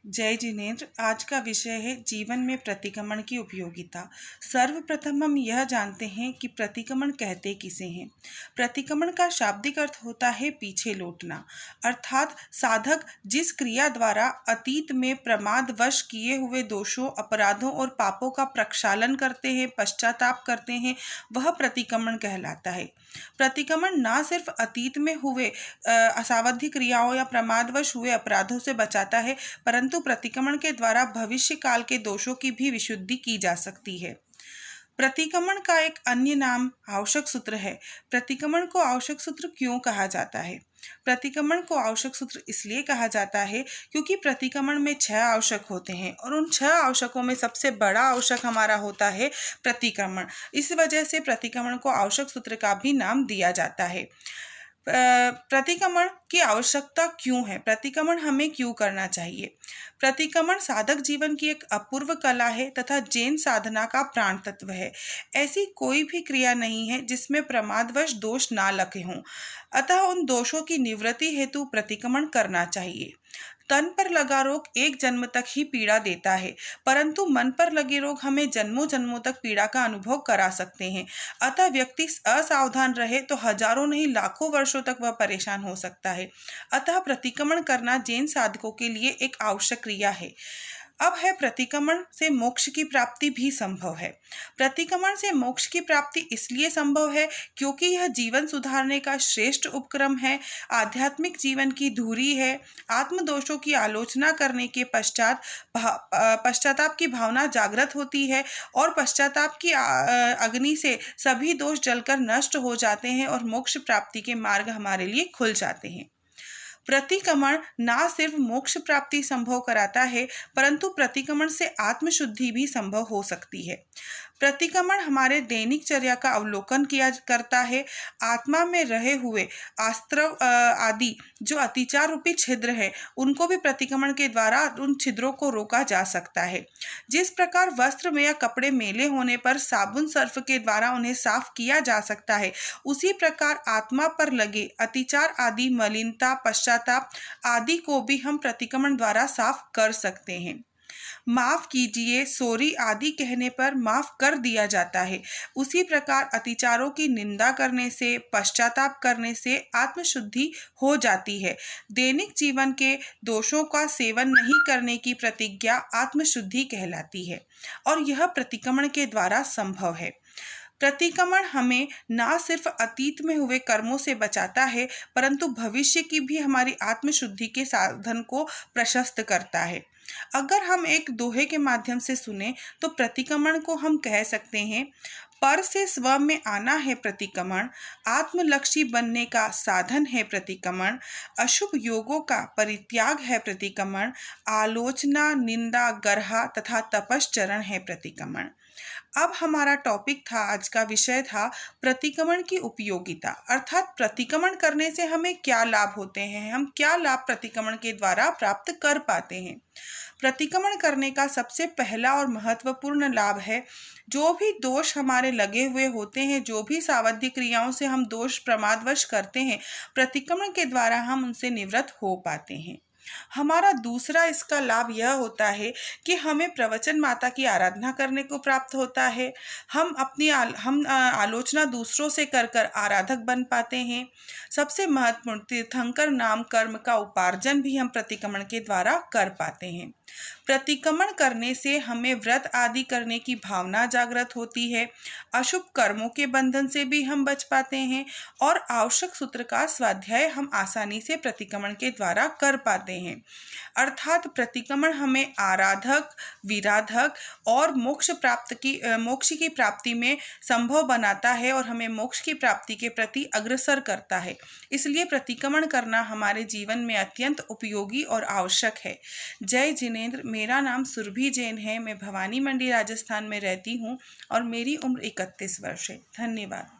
जय जिनेंद्र। आज का विषय है जीवन में प्रतिक्रमण की उपयोगिता। सर्वप्रथम हम यह जानते हैं कि प्रतिक्रमण कहते किसे हैं। प्रतिक्रमण का शाब्दिक अर्थ होता है पीछे लौटना, अर्थात साधक जिस क्रिया द्वारा अतीत में प्रमादवश किए हुए दोषों, अपराधों और पापों का प्रक्षालन करते हैं, पश्चाताप करते हैं, वह प्रतिक्रमण कहलाता है। प्रतिक्रमण न सिर्फ अतीत में हुए असावधानी क्रियाओं या प्रमादवश हुए अपराधों से बचाता है, परंतु प्रतिक्रमण के द्वारा भविष्य काल के दोषों की भी विशुद्धि की जा सकती है। प्रतिक्रमण का एक अन्य नाम आवश्यक सूत्र है। प्रतिक्रमण को आवश्यक सूत्र क्यों कहा जाता है? प्रतिक्रमण को आवश्यक सूत्र इसलिए कहा जाता है क्योंकि प्रतिक्रमण में 6 आवश्यक होते हैं और उन 6 आवश्यकों में सबसे बड़ा आवश्यक हमारा होता है प्रतिक्रमण। इस वजह से प्रतिक्रमण को आवश्यक सूत्र का भी नाम दिया जाता है। प्रतिक्रमण की आवश्यकता क्यों है? प्रतिक्रमण हमें क्यों करना चाहिए? प्रतिक्रमण साधक जीवन की एक अपूर्व कला है तथा जैन साधना का प्राण तत्व है। ऐसी कोई भी क्रिया नहीं है जिसमें प्रमादवश दोष ना लगे हों, अतः उन दोषों की निवृत्ति हेतु प्रतिक्रमण करना चाहिए। तन पर लगा रोग एक जन्म तक ही पीड़ा देता है, परंतु मन पर लगे रोग हमें जन्मों जन्मों तक पीड़ा का अनुभव करा सकते हैं। अतः व्यक्ति असावधान रहे तो हजारों नहीं लाखों वर्षों तक वह परेशान हो सकता है। अतः प्रतिक्रमण करना जैन साधकों के लिए एक आवश्यक क्रिया है। अब है प्रतिक्रमण से मोक्ष की प्राप्ति भी संभव है। प्रतिक्रमण से मोक्ष की प्राप्ति इसलिए संभव है क्योंकि यह जीवन सुधारने का श्रेष्ठ उपक्रम है, आध्यात्मिक जीवन की धुरी है। आत्मदोषों की आलोचना करने के पश्चात पश्चाताप की भावना जागृत होती है और पश्चाताप की अग्नि से सभी दोष जलकर नष्ट हो जाते हैं और मोक्ष प्राप्ति के मार्ग हमारे लिए खुल जाते हैं। प्रतिक्रमण ना सिर्फ मोक्ष प्राप्ति संभव कराता है, परंतु प्रतिक्रमण से आत्मशुद्धि भी संभव हो सकती है। प्रतिक्रमण हमारे दैनिक चर्या का अवलोकन किया करता है। आत्मा में रहे हुए आस्त्रव आदि जो अतिचार रूपी छिद्र है, उनको भी प्रतिक्रमण के द्वारा उन छिद्रों को रोका जा सकता है। जिस प्रकार वस्त्र में या कपड़े मैले होने पर साबुन सर्फ के द्वारा उन्हें साफ किया जा सकता है, उसी प्रकार आत्मा पर लगे अतिचार आदि मलिनता, पश्चाताप आदि को भी हम प्रतिक्रमण द्वारा साफ कर सकते हैं। माफ कीजिए, सॉरी आदि कहने पर माफ कर दिया जाता है। उसी प्रकार अतिचारों की निंदा करने से, पश्चाताप करने से आत्मशुद्धि हो जाती है। दैनिक जीवन के दोषों का सेवन नहीं करने की प्रतिज्ञा आत्मशुद्धि कहलाती है और यह प्रतिक्रमण के द्वारा संभव है। प्रतिक्रमण हमें न सिर्फ अतीत में हुए कर्मों से बचाता है, परंतु भविष्य की भी हमारी आत्मशुद्धि के साधन को प्रशस्त करता है। अगर हम एक दोहे के माध्यम से सुने तो प्रतिक्रमण को हम कह सकते हैं, पर से स्व में आना है प्रतिक्रमण, आत्मलक्षी बनने का साधन है प्रतिक्रमण, अशुभ योगों का परित्याग है प्रतिक्रमण, आलोचना, निंदा, गर्हा तथा तपश्चरण है प्रतिक्रमण। अब हमारा टॉपिक था, आज का विषय था प्रतिक्रमण की उपयोगिता, अर्थात प्रतिक्रमण करने से हमें क्या लाभ होते हैं, हम क्या लाभ प्रतिक्रमण के द्वारा प्राप्त कर पाते हैं। प्रतिक्रमण करने का सबसे पहला और महत्वपूर्ण लाभ है, जो भी दोष हमारे लगे हुए होते हैं, जो भी सावधानी क्रियाओं से हम दोष प्रमादवश करते हैं, प्रतिक्रमण के द्वारा हम उनसे निवृत्त हो पाते हैं। हमारा दूसरा इसका लाभ यह होता है कि हमें प्रवचन माता की आराधना करने को प्राप्त होता है। हम आलोचना दूसरों से कर कर आराधक बन पाते हैं। सबसे महत्वपूर्ण तीर्थंकर नाम कर्म का उपार्जन भी हम प्रतिक्रमण के द्वारा कर पाते हैं। प्रतिक्रमण करने से हमें व्रत आदि करने की भावना जागृत होती है। अशुभ कर्मों के बंधन से भी हम बच पाते हैं और आवश्यक सूत्र का स्वाध्याय हम आसानी से प्रतिक्रमण के द्वारा कर पाते हैं। अर्थात प्रतिक्रमण हमें आराधक, विराधक और मोक्ष की प्राप्ति में संभव बनाता है और हमें मोक्ष की प्राप्ति के प्रति अग्रसर करता है। इसलिए प्रतिक्रमण करना हमारे जीवन में अत्यंत उपयोगी और आवश्यक है। जय जिनेंद्र। मेरा नाम सुरभि जैन है। मैं भवानी मंडी राजस्थान में रहती हूँ और मेरी उम्र 31 वर्ष है। धन्यवाद।